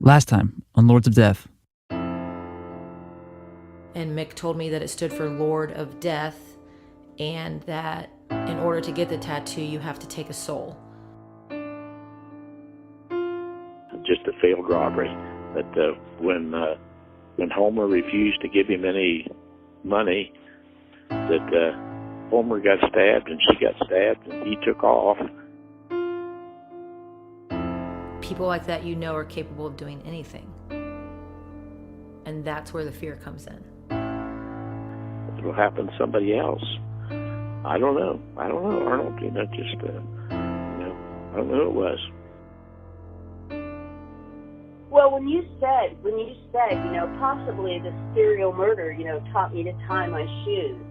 Last time on Lords of Death. And Mick told me that it stood for Lord of Death, and that in order to get the tattoo, you have to take a soul. Just a failed robbery. That when Homer refused to give him any money, that Homer got stabbed and she got stabbed and he took off. People like that are capable of doing anything. And that's where the fear comes in. It'll happen to somebody else. I don't know, Arnold. I don't know who it was. Well, when you said, possibly the serial murder, taught me to tie my shoes,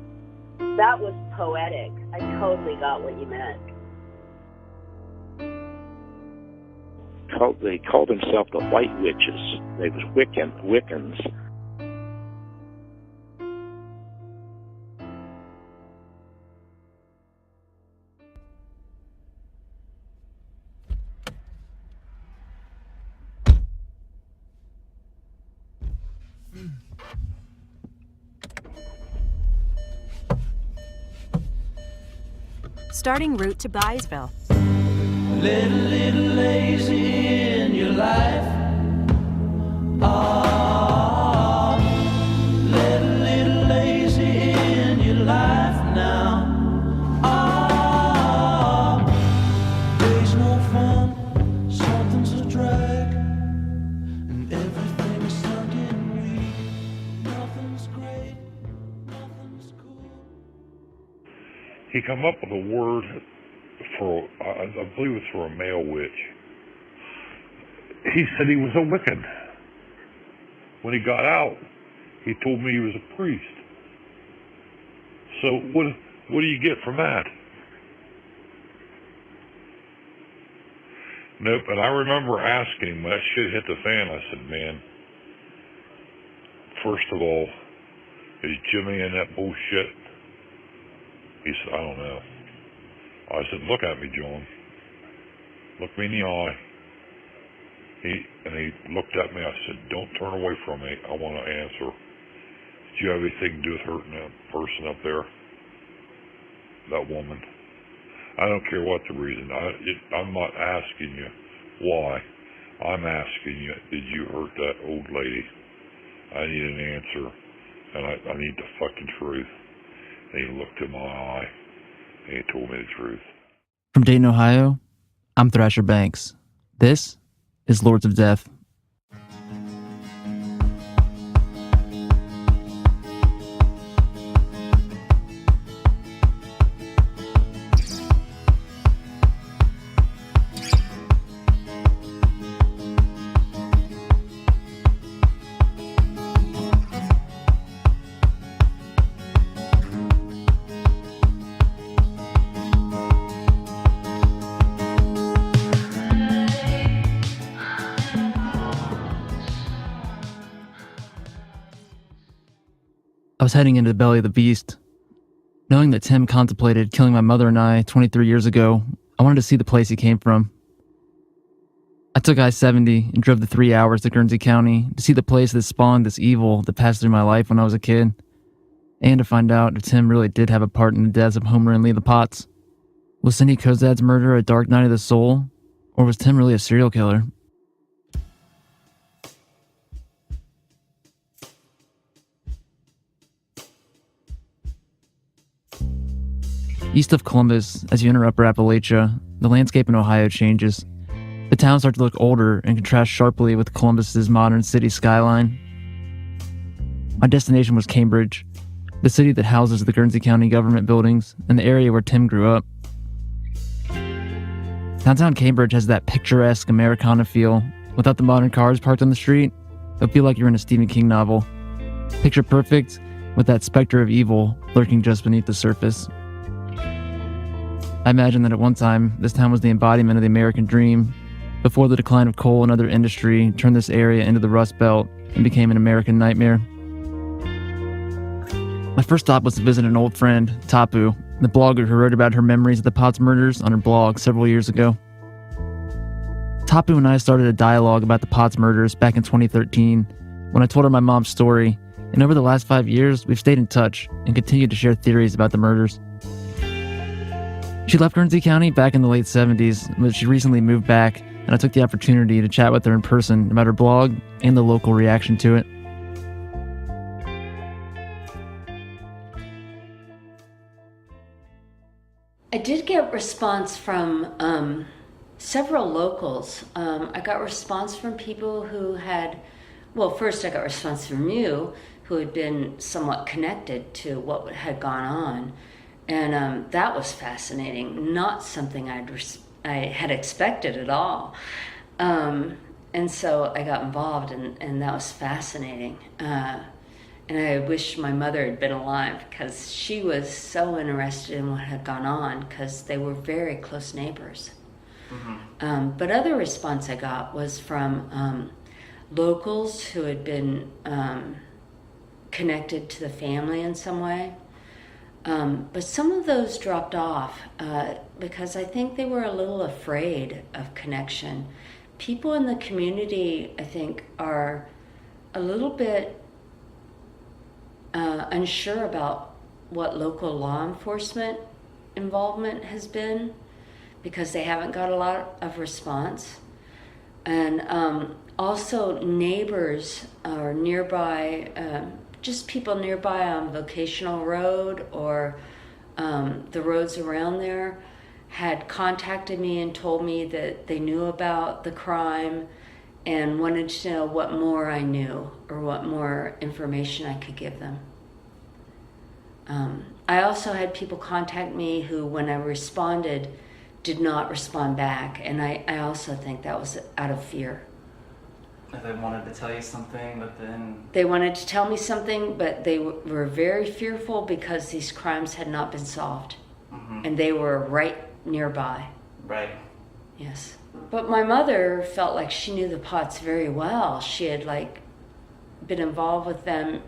that was poetic. I totally got what you meant. They called themselves the White Witches. They was Wiccans. Starting route to Byesville. Little lazy in your life. Little lazy in your life now. Days no fun, something's a drag, and everything's sounding weak. Nothing's great, nothing's cool. He come up with a word for, I believe it's for a male witch. He said he was a Wiccan. When he got out, he told me he was a priest. So what do you get from that? Nope, and I remember asking him when that shit hit the fan, I said, man, first of all, is Jimmy in that bullshit? He said, I don't know. I said, look at me, John. Look me in the eye. He looked at me. I said, don't turn away from me. I want to answer. Did you have anything to do with hurting that person up there? That woman? I don't care what the reason. I'm not asking you why. I'm asking you, did you hurt that old lady? I need an answer. And I need the fucking truth. And he looked in my eye. And he told me the truth. From Dayton, Ohio, I'm Thrasher Banks. This is Lords of Death. I was heading into the belly of the beast. Knowing that Tim contemplated killing my mother and I 23 years ago, I wanted to see the place he came from. I took I-70 and drove the 3 hours to Guernsey County to see the place that spawned this evil that passed through my life when I was a kid, and to find out if Tim really did have a part in the deaths of Homer and Leela Potts. Was Cindy Kozad's murder a dark night of the soul, or was Tim really a serial killer? East of Columbus, as you enter Upper Appalachia, the landscape in Ohio changes. The towns start to look older and contrast sharply with Columbus's modern city skyline. My destination was Cambridge, the city that houses the Guernsey County government buildings and the area where Tim grew up. Downtown Cambridge has that picturesque Americana feel. Without the modern cars parked on the street, it'll feel like you're in a Stephen King novel. Picture perfect, with that specter of evil lurking just beneath the surface. I imagine that at one time, this town was the embodiment of the American dream, before the decline of coal and other industry turned this area into the Rust Belt and became an American nightmare. My first stop was to visit an old friend, Tapu, the blogger who wrote about her memories of the Potts murders on her blog several years ago. Tapu and I started a dialogue about the Potts murders back in 2013 when I told her my mom's story, and over the last 5 years, we've stayed in touch and continued to share theories about the murders. She left Guernsey County back in the late 70s, but she recently moved back, and I took the opportunity to chat with her in person about her blog and the local reaction to it. I did get response from several locals. I got response from people who had, well, first I got response from you, who had been somewhat connected to what had gone on. And that was fascinating, not something I had expected at all. And so I got involved, and that was fascinating. And I wish my mother had been alive, because she was so interested in what had gone on, because they were very close neighbors. Mm-hmm. But other response I got was from locals who had been connected to the family in some way. But some of those dropped off because I think they were a little afraid of connection. People in the community, I think, are a little bit unsure about what local law enforcement involvement has been, because they haven't got a lot of response. And also neighbors or nearby, just people nearby on Vocational Road or the roads around there had contacted me and told me that they knew about the crime and wanted to know what more I knew or what more information I could give them. I also had people contact me who, when I responded, did not respond back, and I also think that was out of fear. If they wanted to tell you something, but then... They wanted to tell me something, but they were very fearful because these crimes had not been solved. Mm-hmm. And they were right nearby. Right. Yes. But my mother felt like she knew the Potts very well. She had been involved with them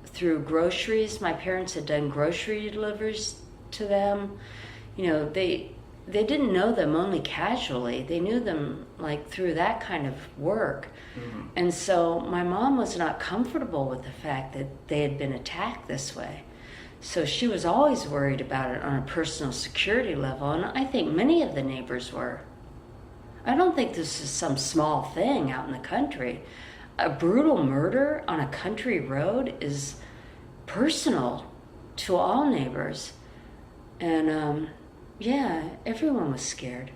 through groceries. My parents had done grocery deliveries to them. You know, they didn't know them only casually. They knew them through that kind of work. Mm-hmm. And so my mom was not comfortable with the fact that they had been attacked this way. So she was always worried about it on a personal security level, and I think many of the neighbors were. I don't think this is some small thing out in the country. A brutal murder on a country road is personal to all neighbors. And yeah, everyone was scared.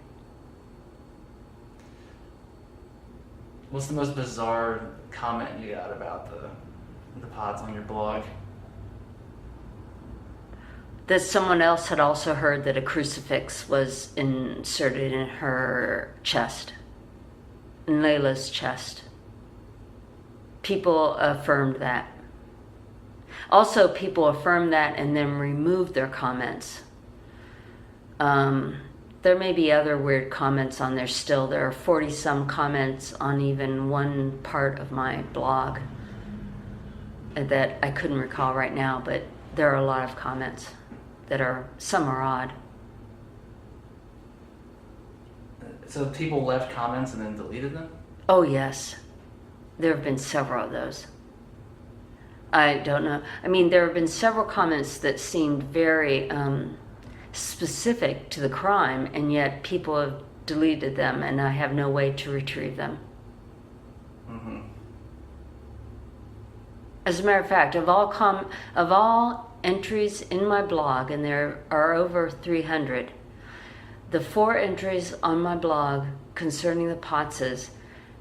What's the most bizarre comment you got about the Potts on your blog? That someone else had also heard that a crucifix was inserted in her chest, in Layla's chest. People affirmed that. Also, people affirmed that and then removed their comments. There may be other weird comments on there still. There are 40-some comments on even one part of my blog that I couldn't recall right now, but there are a lot of comments some are odd. So people left comments and then deleted them? Oh, yes. There have been several of those. I don't know. I mean, there have been several comments that seemed very specific to the crime, and yet people have deleted them, and I have no way to retrieve them. Mm-hmm. As a matter of fact, of all entries in my blog, and there are over 300, the 4 entries on my blog concerning the Pottses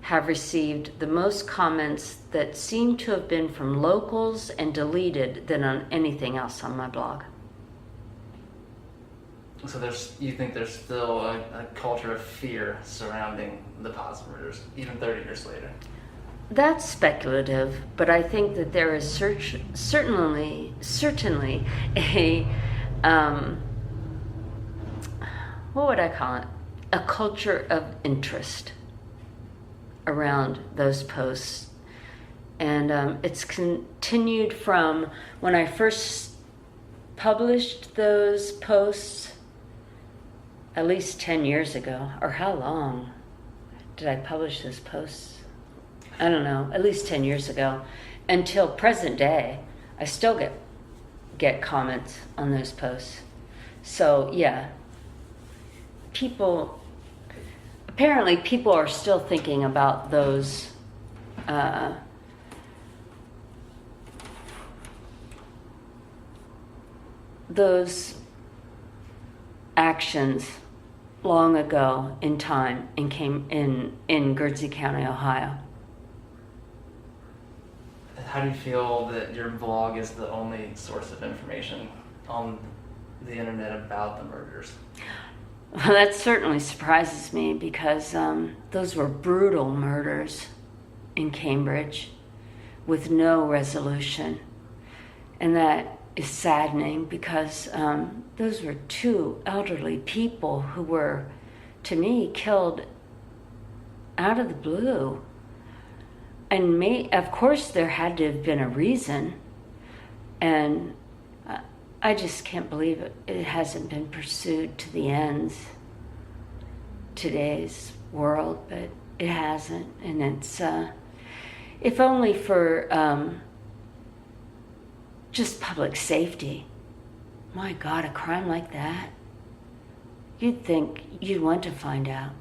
have received the most comments that seem to have been from locals and deleted than on anything else on my blog. So you think there's still a culture of fear surrounding the Potts murders, even 30 years later? That's speculative, but I think that there is certainly a, what would I call it? A culture of interest around those posts. And it's continued from when I first published those posts at least 10 years ago, or how long did I publish this post? I don't know, at least 10 years ago. Until present day, I still get comments on those posts. So yeah, apparently people are still thinking about those actions long ago in time in Guernsey County, Ohio. How do you feel that your blog is the only source of information on the internet about the murders? Well, that certainly surprises me because those were brutal murders in Cambridge with no resolution. And that is saddening because those were two elderly people who were, to me, killed out of the blue. And of course there had to have been a reason. And I just can't believe it hasn't been pursued to the ends today's world, but it hasn't. And it's, if only for just public safety. My God, a crime like that, you'd think you'd want to find out.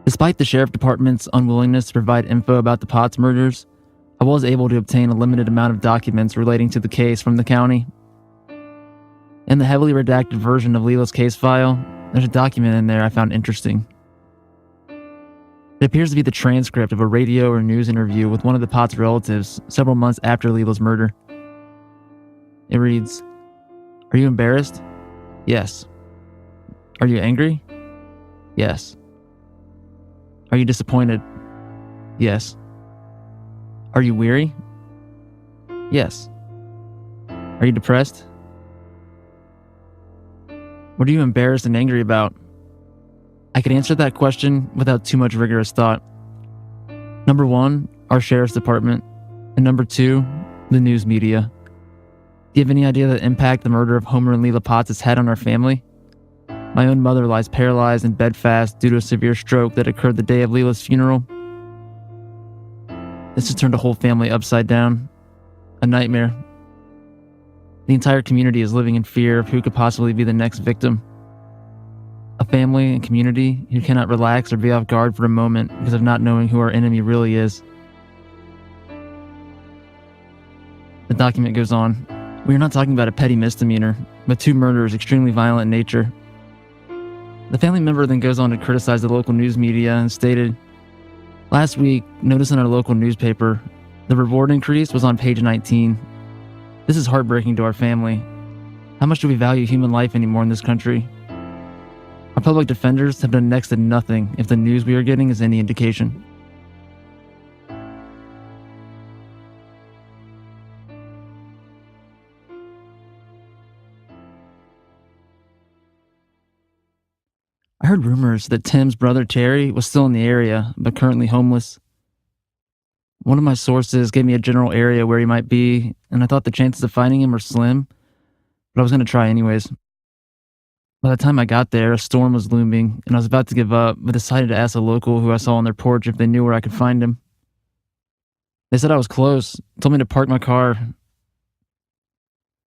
Despite the sheriff department's unwillingness to provide info about the Potts murders, I was able to obtain a limited amount of documents relating to the case from the county. In the heavily redacted version of Leela's case file, there's a document in there I found interesting. It appears to be the transcript of a radio or news interview with one of the Potts relatives several months after Leela's murder. It reads, "Are you embarrassed? Yes. Are you angry? Yes. Are you disappointed? Yes. Are you weary? Yes. Are you depressed? What are you embarrassed and angry about?" I could answer that question without too much rigorous thought. Number one, our sheriff's department. And number two, the news media. Do you have any idea the impact the murder of Homer and Leela Potts has had on our family? My own mother lies paralyzed and bedfast due to a severe stroke that occurred the day of Leela's funeral. This has turned a whole family upside down. A nightmare. The entire community is living in fear of who could possibly be the next victim. A family and community who cannot relax or be off guard for a moment because of not knowing who our enemy really is. The document goes on. We are not talking about a petty misdemeanor, but two murders extremely violent in nature. The family member then goes on to criticize the local news media and stated, "Last week, notice in our local newspaper, the reward increase was on page 19. This is heartbreaking to our family. How much do we value human life anymore in this country? Our public defenders have done next to nothing if the news we are getting is any indication." I heard rumors that Tim's brother Terry was still in the area, but currently homeless. One of my sources gave me a general area where he might be, and I thought the chances of finding him were slim, but I was going to try anyways. By the time I got there, a storm was looming, and I was about to give up, but decided to ask a local who I saw on their porch if they knew where I could find him. They said I was close, told me to park my car.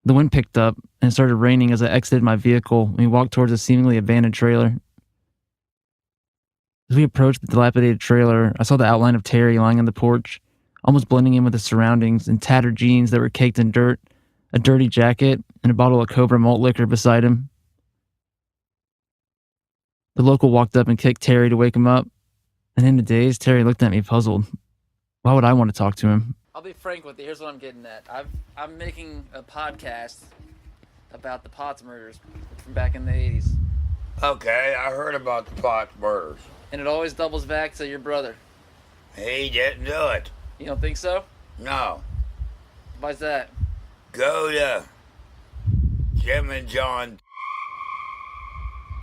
The wind picked up, and it started raining as I exited my vehicle, and we walked towards a seemingly abandoned trailer. As we approached the dilapidated trailer, I saw the outline of Terry lying on the porch, almost blending in with the surroundings, in tattered jeans that were caked in dirt, a dirty jacket, and a bottle of Cobra malt liquor beside him. The local walked up and kicked Terry to wake him up, and in a daze, Terry looked at me puzzled. Why would I want to talk to him? I'll be frank with you. Here's what I'm getting at. I'm making a podcast about the Potts murders from back in the 80s. Okay, I heard about the Potts murders. And it always doubles back to your brother. He didn't do it. You don't think so? No. Why's that? Go to Jim and John.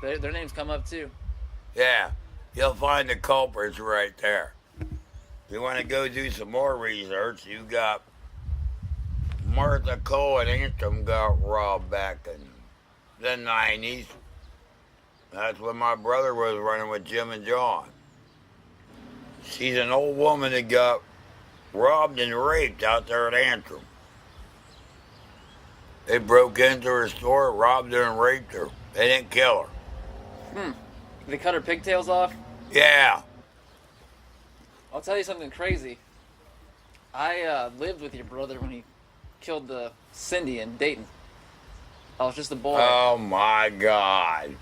Their names come up too. Yeah, you'll find the culprits right there. If you want to go do some more research, you got Martha Cole and Anthem got robbed back in the 90s. That's when my brother was running with Jim and John. She's an old woman that got robbed and raped out there at Antrim. They broke into her store, robbed her, and raped her. They didn't kill her. They cut her pigtails off? Yeah. I'll tell you something crazy. I lived with your brother when he killed the Cindy in Dayton. I was just a boy. Oh my God.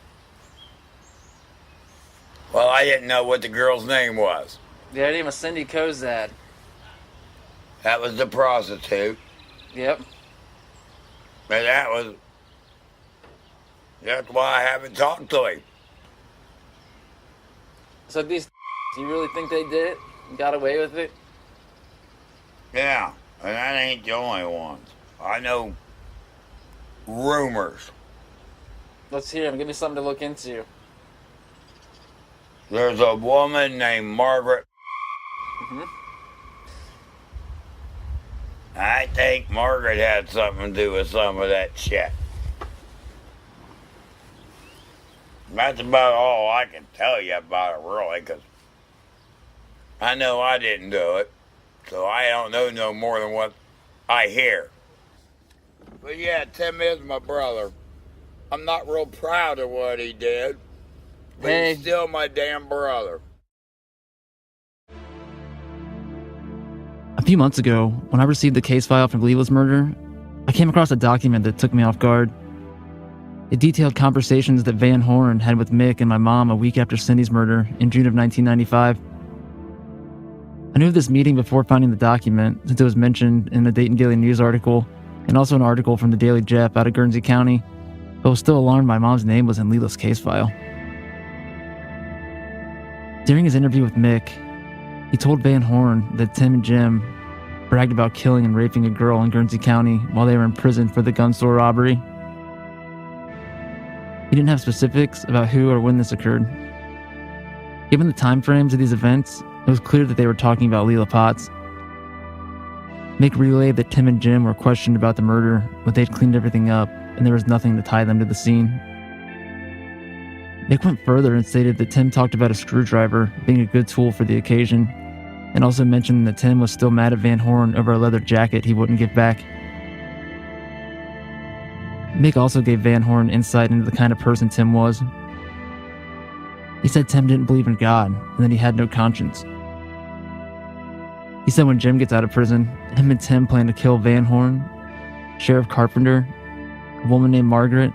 Well, I didn't know what the girl's name was. Yeah, her name was Cindy Kozad. That was the prostitute. Yep. And that's why I haven't talked to him. So these, do you really think they did it? Got away with it? Yeah, and that ain't the only ones. I know rumors. Let's hear them. Give me something to look into. There's a woman named Margaret. I think Margaret had something to do with some of that shit. That's about all I can tell you about it, really, because I know I didn't do it, so I don't know no more than what I hear. But yeah, Tim is my brother. I'm not real proud of what he did, but he's still my damn brother. A few months ago, when I received the case file for Leela's murder, I came across a document that took me off guard. It detailed conversations that Van Horn had with Mick and my mom a week after Cindy's murder in June of 1995. I knew of this meeting before finding the document, since it was mentioned in a Dayton Daily News article and also an article from the Daily Jeff out of Guernsey County, but was still alarmed my mom's name was in Leela's case file. During his interview with Mick, he told Van Horn that Tim and Jim bragged about killing and raping a girl in Guernsey County while they were in prison for the gun store robbery. He didn't have specifics about who or when this occurred. Given the time frames of these events, it was clear that they were talking about Leela Potts. Mick relayed that Tim and Jim were questioned about the murder, but they'd cleaned everything up and there was nothing to tie them to the scene. Mick went further and stated that Tim talked about a screwdriver being a good tool for the occasion, and also mentioned that Tim was still mad at Van Horn over a leather jacket he wouldn't give back. Mick also gave Van Horn insight into the kind of person Tim was. He said Tim didn't believe in God and that he had no conscience. He said when Jim gets out of prison, him and Tim plan to kill Van Horn, Sheriff Carpenter, a woman named Margaret,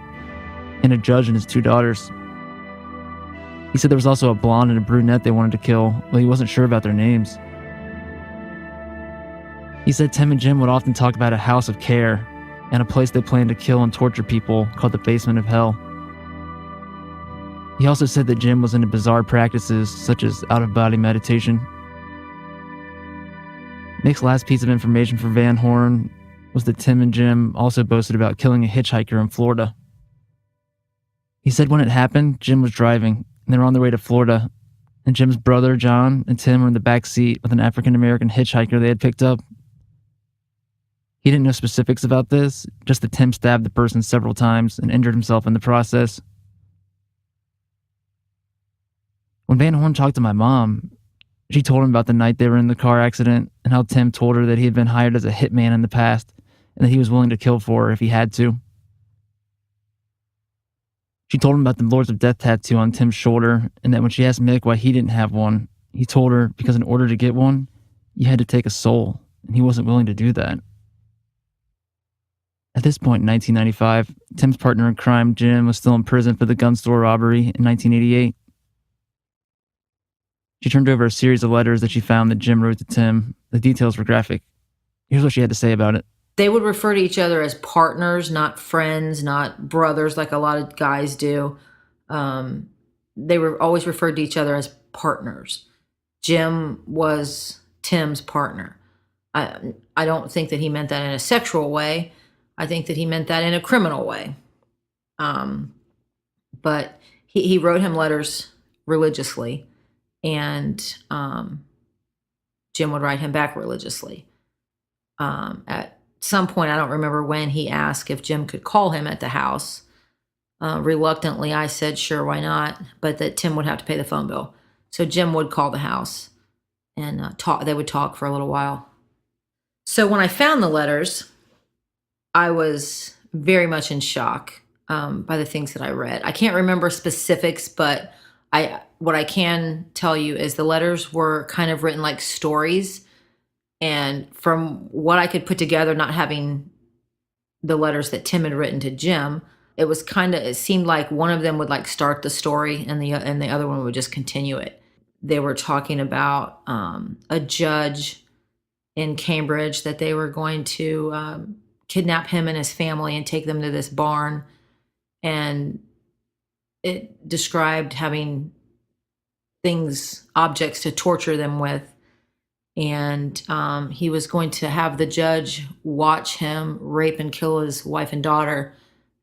and a judge and his 2 daughters. He said there was also a blonde and a brunette they wanted to kill, but he wasn't sure about their names. He said Tim and Jim would often talk about a house of care and a place they planned to kill and torture people called the Basement of Hell. He also said that Jim was into bizarre practices such as out-of-body meditation. Mick's last piece of information for Van Horn was that Tim and Jim also boasted about killing a hitchhiker in Florida. He said when it happened, Jim was driving, and they were on their way to Florida, and Jim's brother, John, and Tim were in the back seat with an African-American hitchhiker they had picked up. He didn't know specifics about this, just that Tim stabbed the person several times and injured himself in the process. When Van Horn talked to my mom, she told him about the night they were in the car accident and how Tim told her that he had been hired as a hitman in the past and that he was willing to kill for her if he had to. She told him about the Lords of Death tattoo on Tim's shoulder, and that when she asked Mick why he didn't have one, he told her because in order to get one, you had to take a soul, and he wasn't willing to do that. At this point in 1995, Tim's partner in crime, Jim, was still in prison for the gun store robbery in 1988. She turned over a series of letters that she found that Jim wrote to Tim. The details were graphic. Here's what she had to say about it. They would refer to each other as partners, not friends, not brothers like a lot of guys do. They were always referred to each other as partners. Jim was Tim's partner. I don't think that he meant that in a sexual way. I think that he meant that in a criminal way. But he wrote him letters religiously, and Jim would write him back religiously. At some point, I don't remember when, he asked if Jim could call him at the house. Reluctantly, I said, sure, why not? But that Tim would have to pay the phone bill. So Jim would call the house and talk. They would talk for a little while. So when I found the letters, I was very much in shock by the things that I read. I can't remember specifics, but what I can tell you is the letters were kind of written like stories. And from what I could put together, not having the letters that Tim had written to Jim, it seemed like one of them would like start the story and the other one would just continue it. They were talking about a judge in Cambridge that they were going to kidnap him and his family and take them to this barn. And it described having objects to torture them with. And he was going to have the judge watch him rape and kill his wife and daughter.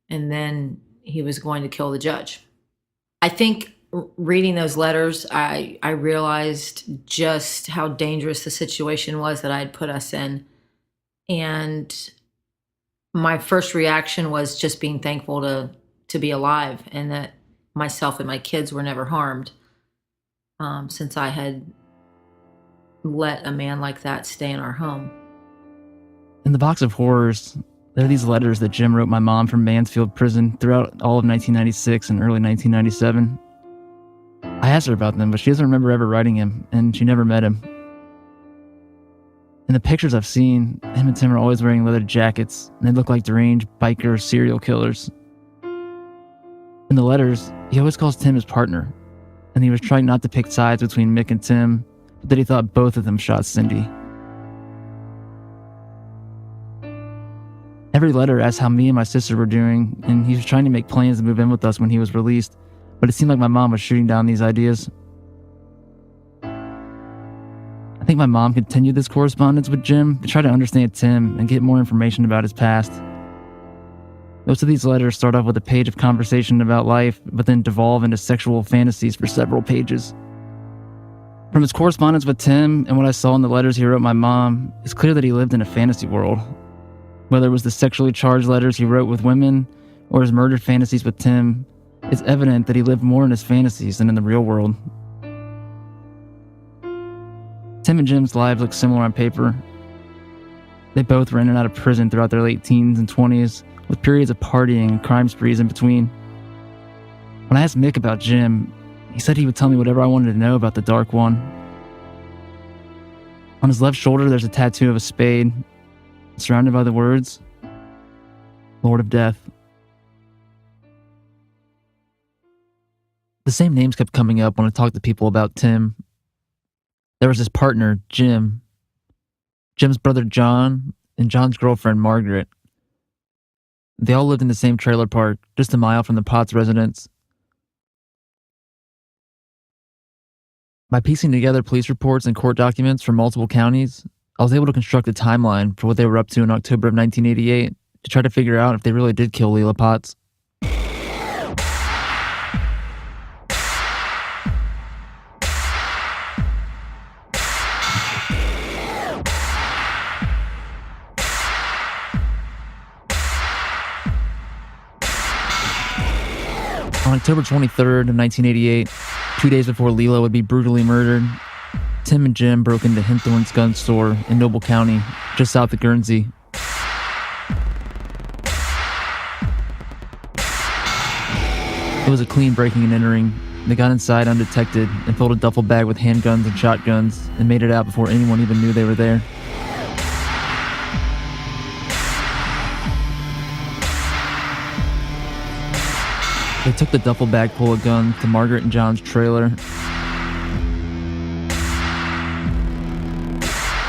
And then he was going to kill the judge. I think reading those letters, I realized just how dangerous the situation was that I had put us in. And my first reaction was just being thankful to be alive and that myself and my kids were never harmed, since I had let a man like that stay in our home. In the box of horrors, there are these letters that Jim wrote my mom from Mansfield Prison throughout all of 1996 and early 1997. I asked her about them, but she doesn't remember ever writing him, and she never met him. In the pictures I've seen, him and Tim are always wearing leather jackets, and they look like deranged biker serial killers. In the letters, he always calls Tim his partner, and he was trying not to pick sides between Mick and Tim, but that he thought both of them shot Cindy. Every letter asked how me and my sister were doing, and he was trying to make plans to move in with us when he was released, but it seemed like my mom was shooting down these ideas. I think my mom continued this correspondence with Jim to try to understand Tim and get more information about his past. Most of these letters start off with a page of conversation about life, but then devolve into sexual fantasies for several pages. From his correspondence with Tim and what I saw in the letters he wrote my mom, it's clear that he lived in a fantasy world. Whether it was the sexually charged letters he wrote with women or his murder fantasies with Tim, it's evident that he lived more in his fantasies than in the real world. Tim and Jim's lives look similar on paper. They both were in and out of prison throughout their late teens and 20s, with periods of partying and crime sprees in between. When I asked Mick about Jim, he said he would tell me whatever I wanted to know about the Dark One. On his left shoulder, there's a tattoo of a spade, surrounded by the words, Lord of Death. The same names kept coming up when I talked to people about Tim. There was his partner, Jim, Jim's brother, John, and John's girlfriend, Margaret. They all lived in the same trailer park, just a mile from the Potts residence. By piecing together police reports and court documents from multiple counties, I was able to construct a timeline for what they were up to in October of 1988 to try to figure out if they really did kill Leila Potts. On October 23rd of 1988, 2 days before Leila would be brutally murdered, Tim and Jim broke into Hinthorn's gun store in Noble County, just south of Guernsey. It was a clean breaking and entering. They got inside undetected and filled a duffel bag with handguns and shotguns and made it out before anyone even knew they were there. They took the duffel bag full of guns to Margaret and John's trailer.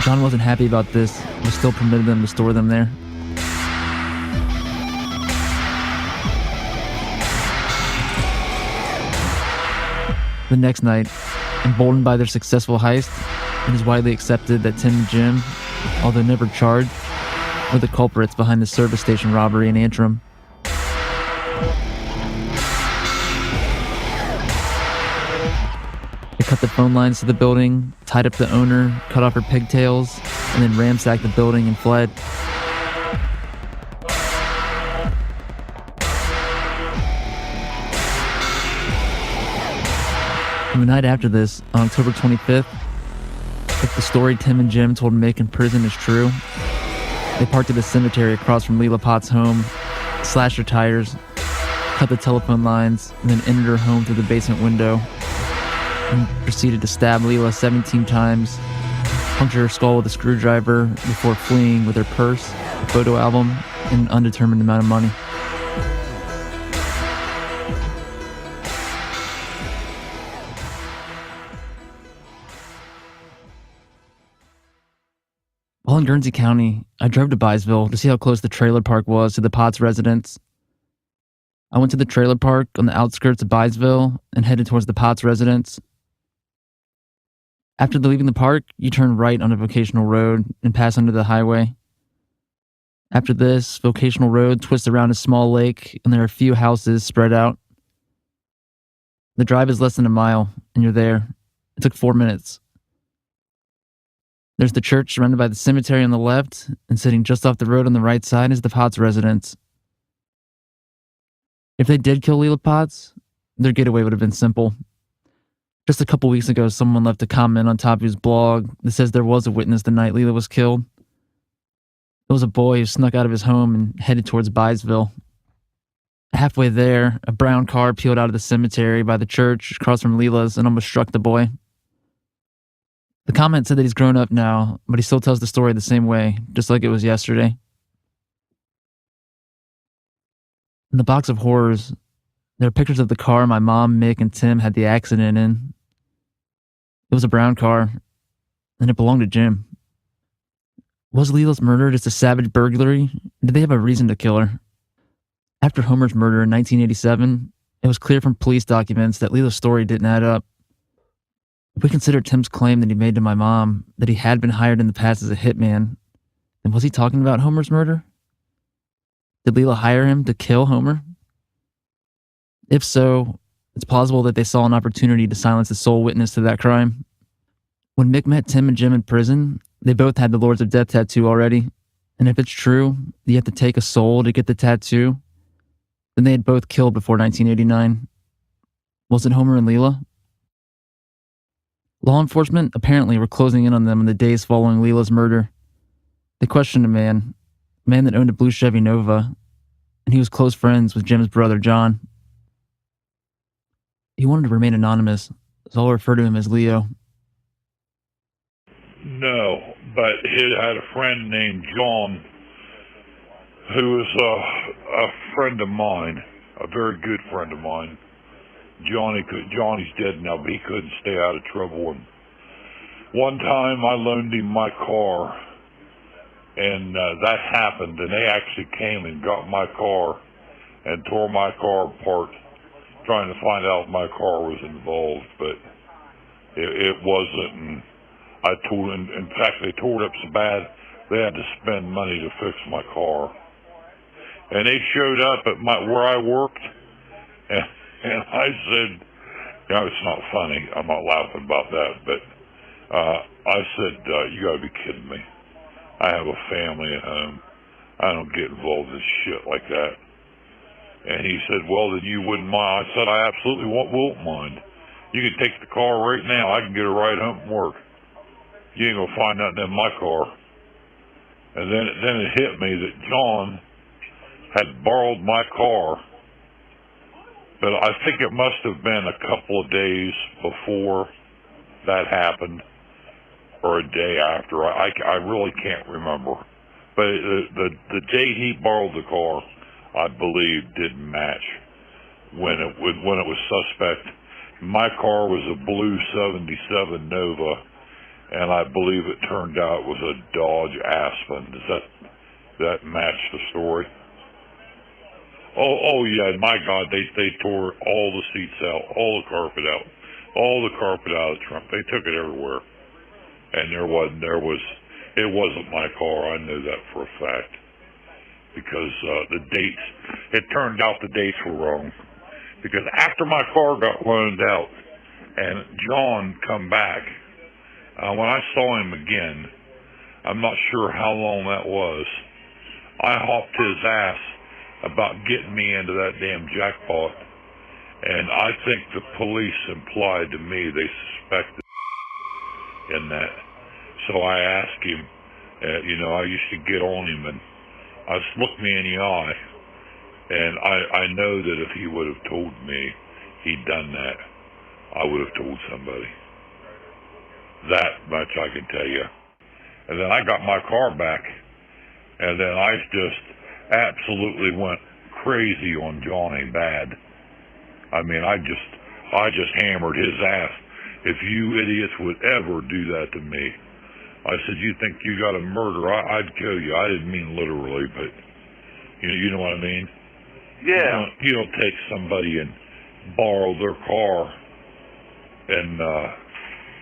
John wasn't happy about this, but still permitted them to store them there. The next night, emboldened by their successful heist, it is widely accepted that Tim and Jim, although never charged, were the culprits behind the service station robbery in Antrim. They cut the phone lines to the building, tied up the owner, cut off her pigtails, and then ransacked the building and fled. And the night after this, on October 25th, if the story Tim and Jim told Mick in prison is true, they parked at the cemetery across from Leila Potts' home, slashed her tires, cut the telephone lines, and then entered her home through the basement window, and proceeded to stab Leila 17 times, puncture her skull with a screwdriver before fleeing with her purse, a photo album, and an undetermined amount of money. While in Guernsey County, I drove to Byesville to see how close the trailer park was to the Potts residence. I went to the trailer park on the outskirts of Byesville and headed towards the Potts residence. After leaving the park, you turn right on a vocational road and pass under the highway. After this, vocational road twists around a small lake and there are a few houses spread out. The drive is less than a mile and you're there. It took 4 minutes. There's the church surrounded by the cemetery on the left, and sitting just off the road on the right side is the Potts residence. If they did kill Leila Potts, their getaway would have been simple. Just a couple weeks ago, someone left a comment on Tapu's blog that says there was a witness the night Leila was killed. It was a boy who snuck out of his home and headed towards Byesville. Halfway there, a brown car peeled out of the cemetery by the church across from Leila's and almost struck the boy. The comment said that he's grown up now, but he still tells the story the same way, just like it was yesterday. In the box of horrors, there are pictures of the car my mom, Mick, and Tim had the accident in. It was a brown car, and it belonged to Jim. Was Leila's murder just a savage burglary? Did they have a reason to kill her? After Homer's murder in 1987, it was clear from police documents that Leila's story didn't add up. If we consider Tim's claim that he made to my mom that he had been hired in the past as a hitman, then was he talking about Homer's murder? Did Leila hire him to kill Homer? If so, it's plausible that they saw an opportunity to silence the sole witness to that crime. When Mick met Tim and Jim in prison, they both had the Lords of Death tattoo already, and if it's true you have to take a soul to get the tattoo, then they had both killed before 1989. Was it Homer and Leila? Law enforcement apparently were closing in on them in the days following Leila's murder. They questioned a man that owned a blue Chevy Nova, and he was close friends with Jim's brother, John. He wanted to remain anonymous, so I'll refer to him as Leo. No, but he had a friend named John who was a friend of mine, a very good friend of mine. Johnny's dead now, but he couldn't stay out of trouble. And one time I loaned him my car, and that happened, and they actually came and got my car and tore my car apart, trying to find out if my car was involved, but it wasn't. And I told them, in fact, they tore it up so bad they had to spend money to fix my car. And they showed up at where I worked, and I said, it's not funny, I'm not laughing about that, but I said, you gotta be kidding me. I have a family at home. I don't get involved in shit like that. And he said, well, then you wouldn't mind. I said, I absolutely won't mind. You can take the car right now. I can get a ride home from work. You ain't gonna find nothing in my car. And then it hit me that John had borrowed my car, but I think it must have been a couple of days before that happened, or a day after. I really can't remember. But the date he borrowed the car, I believe, didn't match when it was suspect. My car was a blue 77 Nova, and I believe it turned out it was a Dodge Aspen. Does that match the story? Oh yeah, my God, they tore all the seats out, all the carpet out of the trunk. They took it everywhere. And it wasn't my car. I knew that for a fact. Because the dates, it turned out the dates were wrong. Because after my car got loaned out and John come back, when I saw him again, I'm not sure how long that was, I hopped his ass about getting me into that damn jackpot. And I think the police implied to me they suspected in that. So I asked him, I used to get on him, and I just looked me in the eye, and I know that if he would have told me he'd done that, I would have told somebody. That much I can tell you. And then I got my car back, and then I just absolutely went crazy on Johnny bad. I mean, I just hammered his ass. If you idiots would ever do that to me, I said, you think you got a murder, I'd kill you. I didn't mean literally, but you know what I mean? Yeah. You don't take somebody and borrow their car and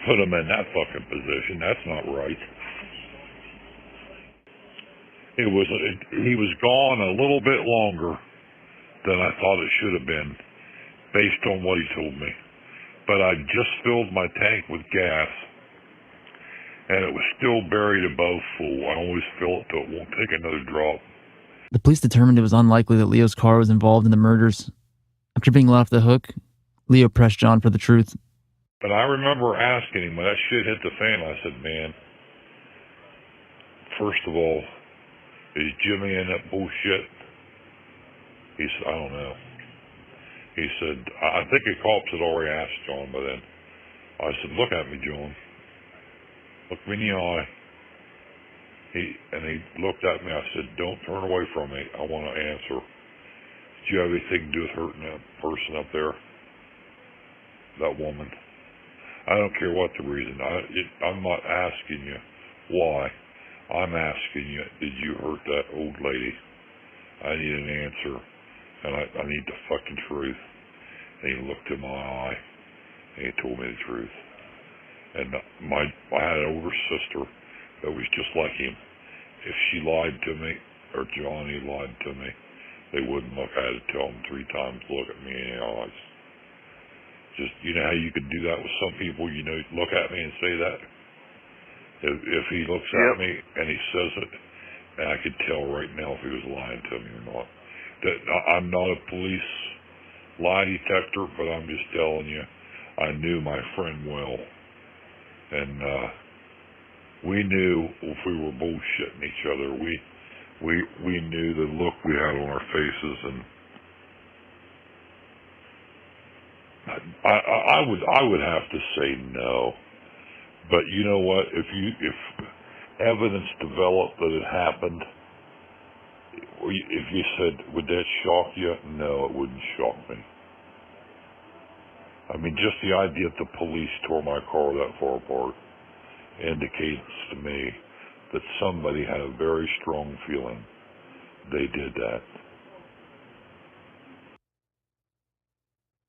put them in that fucking position. That's not right. He was gone a little bit longer than I thought it should have been, based on what he told me. But I just filled my tank with gas, and it was still buried above full. I always fill it till it won't take another drop. The police determined it was unlikely that Leo's car was involved in the murders. After being let off the hook, Leo pressed John for the truth. But I remember asking him when that shit hit the fan, I said, man, first of all, is Jimmy in that bullshit? He said, I don't know. He said, I think the cops had already asked John by then. I said, look at me, John. Look me in the eye. He looked at me. I said, don't turn away from me. I want to answer. Did you have anything to do with hurting that person up there? That woman? I don't care what the reason. I'm not asking you why. I'm asking you, did you hurt that old lady? I need an answer, and I need the fucking truth. And he looked in my eye, and he told me the truth. And I had an older sister that was just like him. If she lied to me, or Johnny lied to me, they wouldn't look. I had to tell them 3 times, look at me in the eyes. Just, you know how you could do that with some people, look at me and say that? If he looks at me and he says it, and I could tell right now if he was lying to me or not. I'm not a police lie detector, but I'm just telling you, I knew my friend well. And we knew if we were bullshitting each other. We knew the look we had on our faces, and I would have to say no. But you know what? If evidence developed that it happened, if you said, would that shock you? No, it wouldn't shock me. I mean, just the idea that the police tore my car that far apart indicates to me that somebody had a very strong feeling they did that.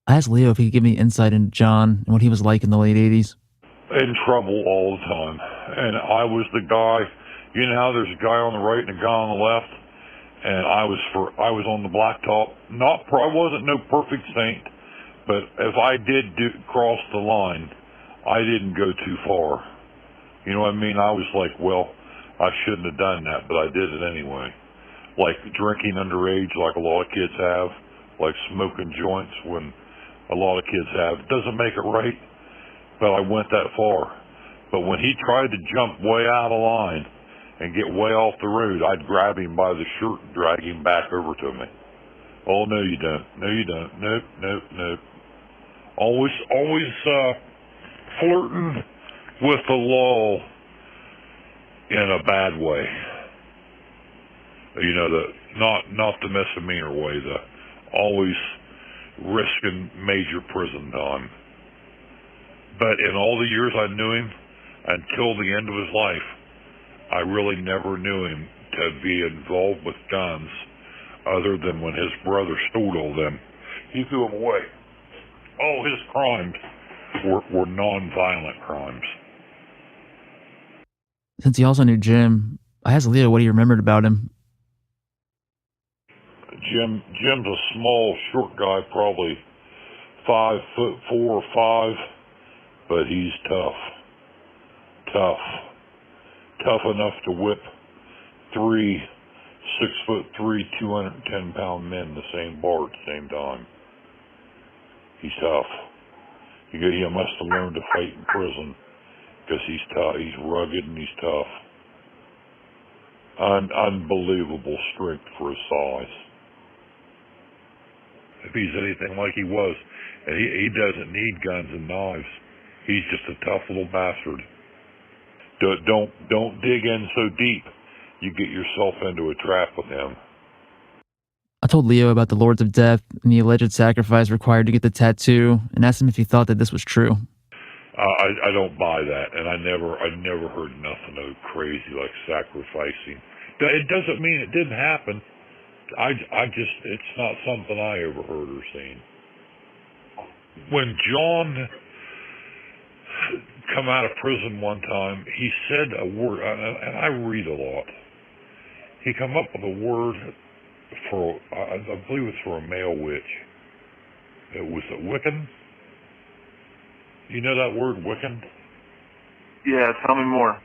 I asked Leo if he could give me insight into John and what he was like in the late 80s. In trouble all the time. And I was the guy, you know how there's a guy on the right and a guy on the left? And I was on the blacktop. I wasn't no perfect saint, but if I did cross the line, I didn't go too far. You know what I mean? I was like, well, I shouldn't have done that, but I did it anyway. Like drinking underage, like a lot of kids have, like smoking joints when a lot of kids have. It doesn't make it right, but I went that far. But when he tried to jump way out of line and get way off the road, I'd grab him by the shirt and drag him back over to me. Oh, no, you don't. No, you don't. Nope, nope, nope. Always flirting with the law in a bad way. You know, not the misdemeanor way, always risking major prison time. But in all the years I knew him, until the end of his life, I really never knew him to be involved with guns other than when his brother stole all them. He threw them away. All his crimes were non-violent crimes. Since he also knew Jim, I asked Leo what he remembered about him. Jim's a small, short guy, probably 5'4" or 5", but he's tough. Tough enough to whip 3 6'3", 210-pound men in the same bar at the same time. He's tough. He must have learned to fight in prison because he's tough. He's rugged and he's tough. Unbelievable strength for his size. If he's anything like he was, and he doesn't need guns and knives. He's just a tough little bastard. Don't dig in so deep. You get yourself into a trap with him. I told Leo about the Lords of Death and the alleged sacrifice required to get the tattoo, and asked him if he thought that this was true. I don't buy that, and I never heard nothing of crazy like sacrificing. It doesn't mean it didn't happen. It's not something I ever heard or seen. When John come out of prison one time, he said a word, and I read a lot. He come up with a word for, I believe it's for a male witch. It was a Wiccan. You know that word, Wiccan? Yeah, tell me more.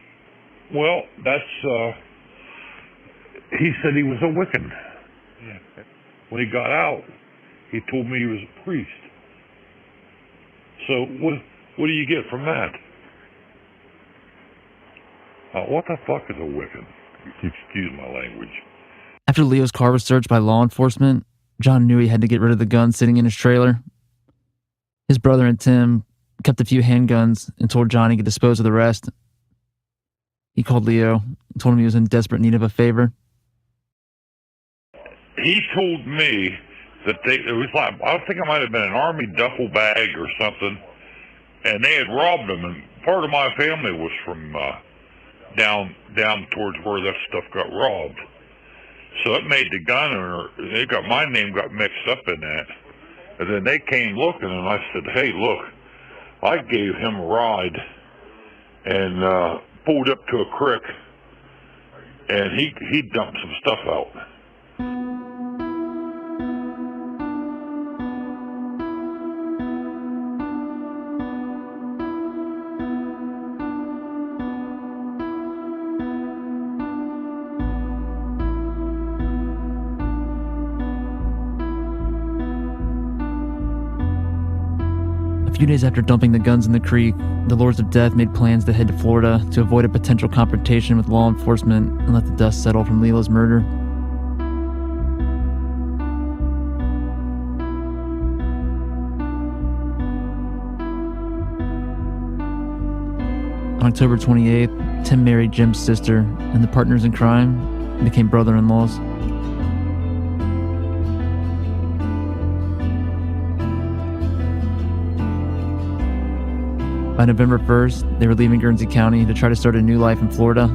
Well, that's, he said he was a Wiccan. Yeah. When he got out, he told me he was a priest. So what do you get from that? What the fuck is a Wiccan? Excuse my language. After Leo's car was searched by law enforcement, John knew he had to get rid of the gun sitting in his trailer. His brother and Tim kept a few handguns and told John he could dispose of the rest. He called Leo and told him he was in desperate need of a favor. He told me that it was like, I think it might have been an army duffel bag or something, and they had robbed them, and part of my family was from down towards where that stuff got robbed. So it made the gun owner, my name got mixed up in that. And then they came looking, and I said, hey, look, I gave him a ride and pulled up to a creek, and he dumped some stuff out. A few days after dumping the guns in the creek, the Lords of Death made plans to head to Florida to avoid a potential confrontation with law enforcement and let the dust settle from Leila's murder. On October 28th, Tim married Jim's sister, and the partners in crime became brother-in-laws. By November 1st, they were leaving Guernsey County to try to start a new life in Florida.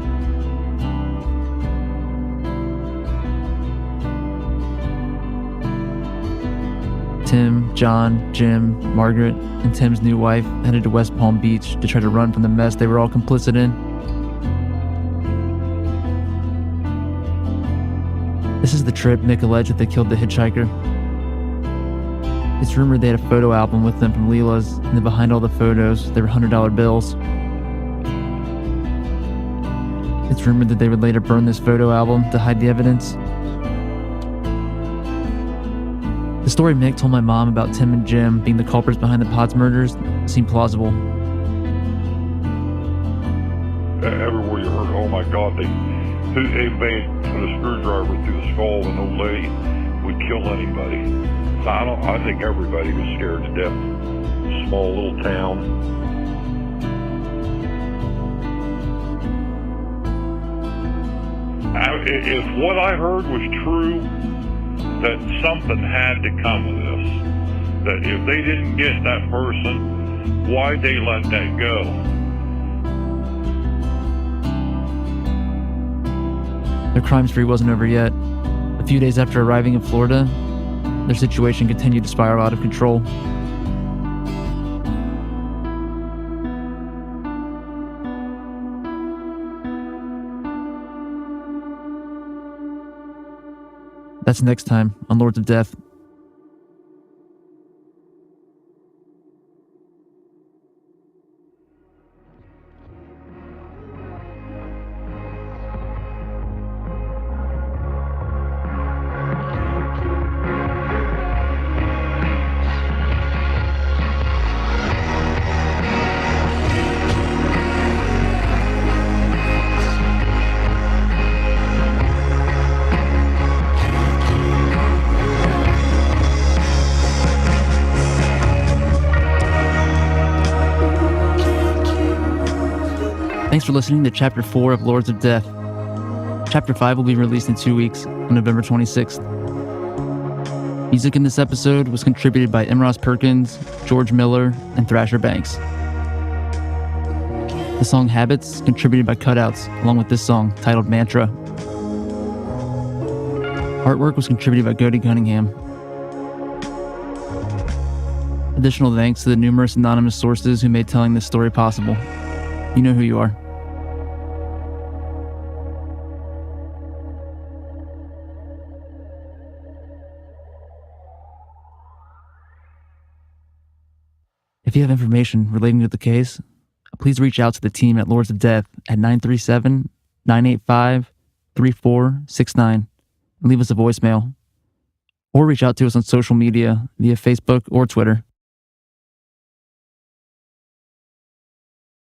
Tim, John, Jim, Margaret, and Tim's new wife headed to West Palm Beach to try to run from the mess they were all complicit in. This is the trip Mick alleged that they killed the hitchhiker. It's rumored they had a photo album with them from Leila's, and then behind all the photos, there were $100 bills. It's rumored that they would later burn this photo album to hide the evidence. The story Mick told my mom about Tim and Jim being the culprits behind the Potts murders seemed plausible. Everywhere you heard, oh my God, they put a screwdriver through the skull of an old lady, would kill anybody. I think everybody was scared to death. Small little town. If what I heard was true, that something had to come of this. That if they didn't get that person, why'd they let that go? Their crime spree wasn't over yet. A few days after arriving in Florida, their situation continued to spiral out of control. That's next time on Lords of Death. Thanks for listening to Chapter 4 of Lords of Death. Chapter 5 will be released in 2 weeks on November 26th. Music in this episode was contributed by M. Ross Perkins, George Miller, and Thrasher Banks. The song Habits contributed by Cutouts, along with this song titled Mantra. Artwork was contributed by Cody Cunningham. Additional thanks to the numerous anonymous sources who made telling this story possible. You know who you are. If you have information relating to the case, please reach out to the team at Lords of Death at 937-985-3469 and leave us a voicemail. Or reach out to us on social media via Facebook or Twitter.